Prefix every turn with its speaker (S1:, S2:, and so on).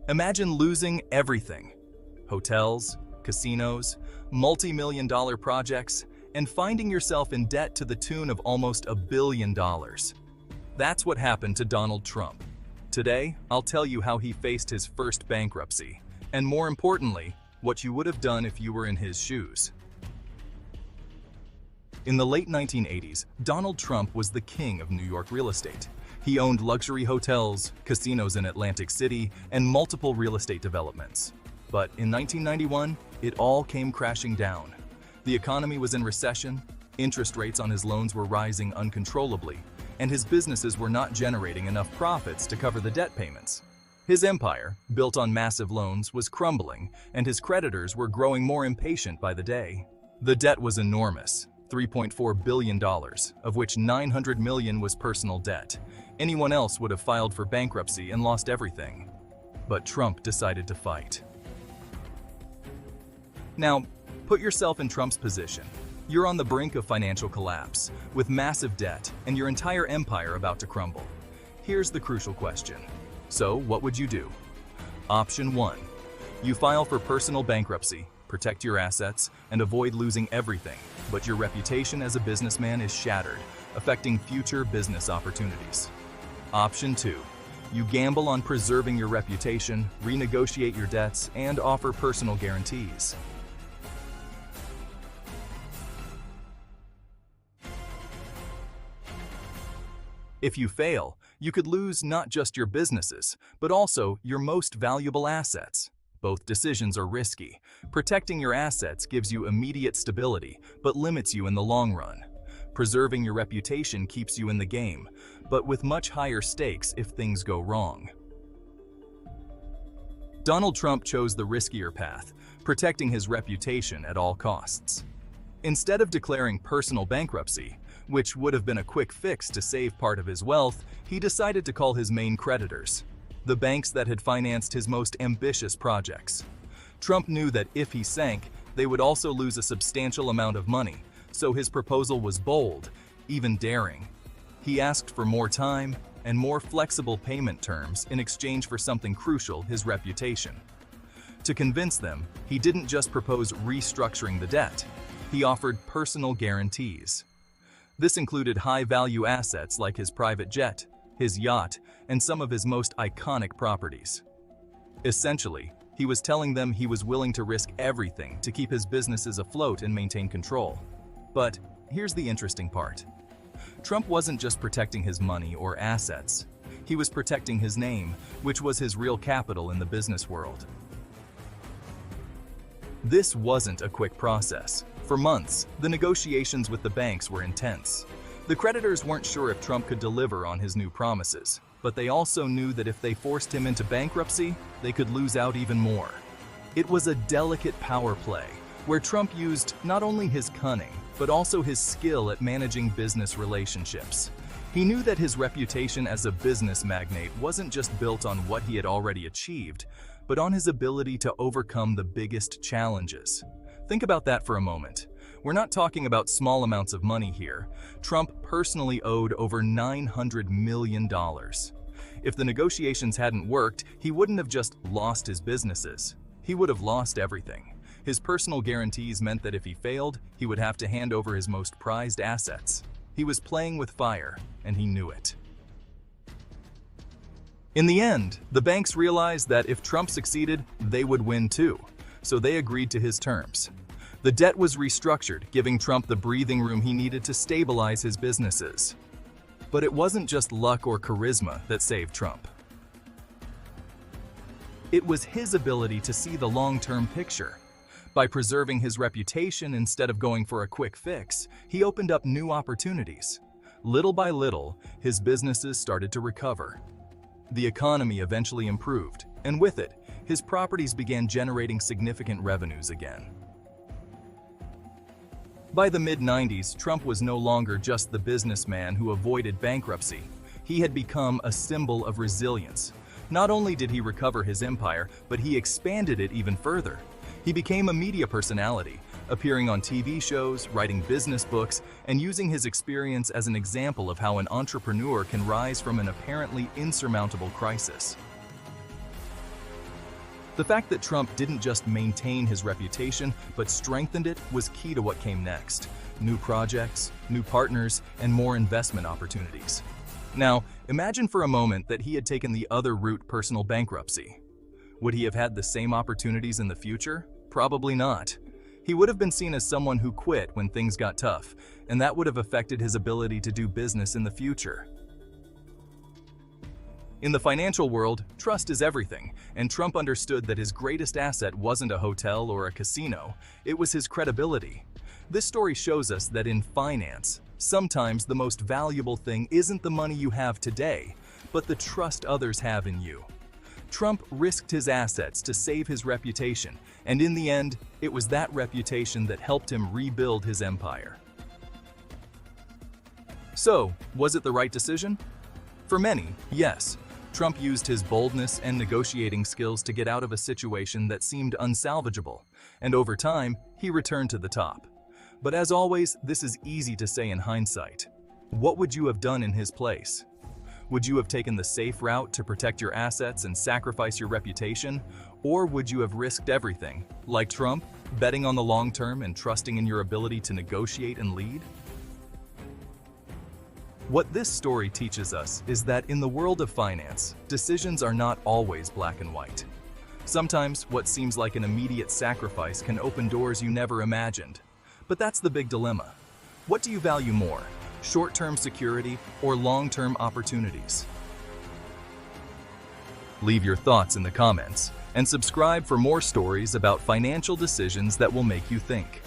S1: Imagine losing everything: hotels, casinos, multi-million-dollar projects, and finding yourself in debt to the tune of almost $1 billion. That's what happened to Donald Trump. Today, I'll tell you how he faced his first bankruptcy, and more importantly, what you would have done if you were in his shoes. In the late 1980s, Donald Trump was the king of New York real estate. He owned luxury hotels, casinos in Atlantic City, and multiple real estate developments. But in 1991, it all came crashing down. The economy was in recession, interest rates on his loans were rising uncontrollably, and his businesses were not generating enough profits to cover the debt payments. His empire, built on massive loans, was crumbling, and his creditors were growing more impatient by the day. The debt was enormous, $3.4 billion, of which $900 million was personal debt. Anyone else would have filed for bankruptcy and lost everything. But Trump decided to fight. Now, put yourself in Trump's position. You're on the brink of financial collapse, with massive debt and your entire empire about to crumble. Here's the crucial question. So, what would you do? Option 1. You file for personal bankruptcy, protect your assets, and avoid losing everything, but your reputation as a businessman is shattered, affecting future business opportunities. Option 2. You gamble on preserving your reputation, renegotiate your debts, and offer personal guarantees. If you fail, you could lose not just your businesses, but also your most valuable assets. Both decisions are risky. Protecting your assets gives you immediate stability, but limits you in the long run. Preserving your reputation keeps you in the game, but with much higher stakes if things go wrong. Donald Trump chose the riskier path, protecting his reputation at all costs. Instead of declaring personal bankruptcy, which would have been a quick fix to save part of his wealth, he decided to call his main creditors, the banks that had financed his most ambitious projects. Trump knew that if he sank, they would also lose a substantial amount of money, so his proposal was bold, even daring. He asked for more time and more flexible payment terms in exchange for something crucial: his reputation. To convince them, he didn't just propose restructuring the debt, he offered personal guarantees. This included high-value assets like his private jet, his yacht, and some of his most iconic properties. Essentially, he was telling them he was willing to risk everything to keep his businesses afloat and maintain control. But here's the interesting part. Trump wasn't just protecting his money or assets. He was protecting his name, which was his real capital in the business world. This wasn't a quick process. For months, the negotiations with the banks were intense. The creditors weren't sure if Trump could deliver on his new promises, but they also knew that if they forced him into bankruptcy, they could lose out even more. It was a delicate power play, where Trump used not only his cunning, but also his skill at managing business relationships. He knew that his reputation as a business magnate wasn't just built on what he had already achieved, but on his ability to overcome the biggest challenges. Think about that for a moment. We're not talking about small amounts of money here. Trump personally owed over $900 million. If the negotiations hadn't worked, he wouldn't have just lost his businesses. He would have lost everything. His personal guarantees meant that if he failed, he would have to hand over his most prized assets. He was playing with fire, and he knew it. In the end, the banks realized that if Trump succeeded, they would win too, so they agreed to his terms. The debt was restructured, giving Trump the breathing room he needed to stabilize his businesses. But it wasn't just luck or charisma that saved Trump. It was his ability to see the long-term picture. By preserving his reputation instead of going for a quick fix, he opened up new opportunities. Little by little, his businesses started to recover. The economy eventually improved, and with it, his properties began generating significant revenues again. By the mid-90s, Trump was no longer just the businessman who avoided bankruptcy. He had become a symbol of resilience. Not only did he recover his empire, but he expanded it even further. He became a media personality, appearing on TV shows, writing business books, and using his experience as an example of how an entrepreneur can rise from an apparently insurmountable crisis. The fact that Trump didn't just maintain his reputation, but strengthened it was key to what came next. New projects, new partners, and more investment opportunities. Now, imagine for a moment that he had taken the other route, personal bankruptcy. Would he have had the same opportunities in the future? Probably not. He would have been seen as someone who quit when things got tough, and that would have affected his ability to do business in the future. In the financial world, trust is everything, and Trump understood that his greatest asset wasn't a hotel or a casino, it was his credibility. This story shows us that in finance, sometimes the most valuable thing isn't the money you have today, but the trust others have in you. Trump risked his assets to save his reputation, and in the end, it was that reputation that helped him rebuild his empire. So, was it the right decision? For many, yes. Trump used his boldness and negotiating skills to get out of a situation that seemed unsalvageable, and over time, he returned to the top. But as always, this is easy to say in hindsight. What would you have done in his place? Would you have taken the safe route to protect your assets and sacrifice your reputation? Or would you have risked everything, like Trump, betting on the long term and trusting in your ability to negotiate and lead? What this story teaches us is that in the world of finance, decisions are not always black and white. Sometimes what seems like an immediate sacrifice can open doors you never imagined. But that's the big dilemma. What do you value more? Short-term security or long-term opportunities? Leave your thoughts in the comments and subscribe for more stories about financial decisions that will make you think.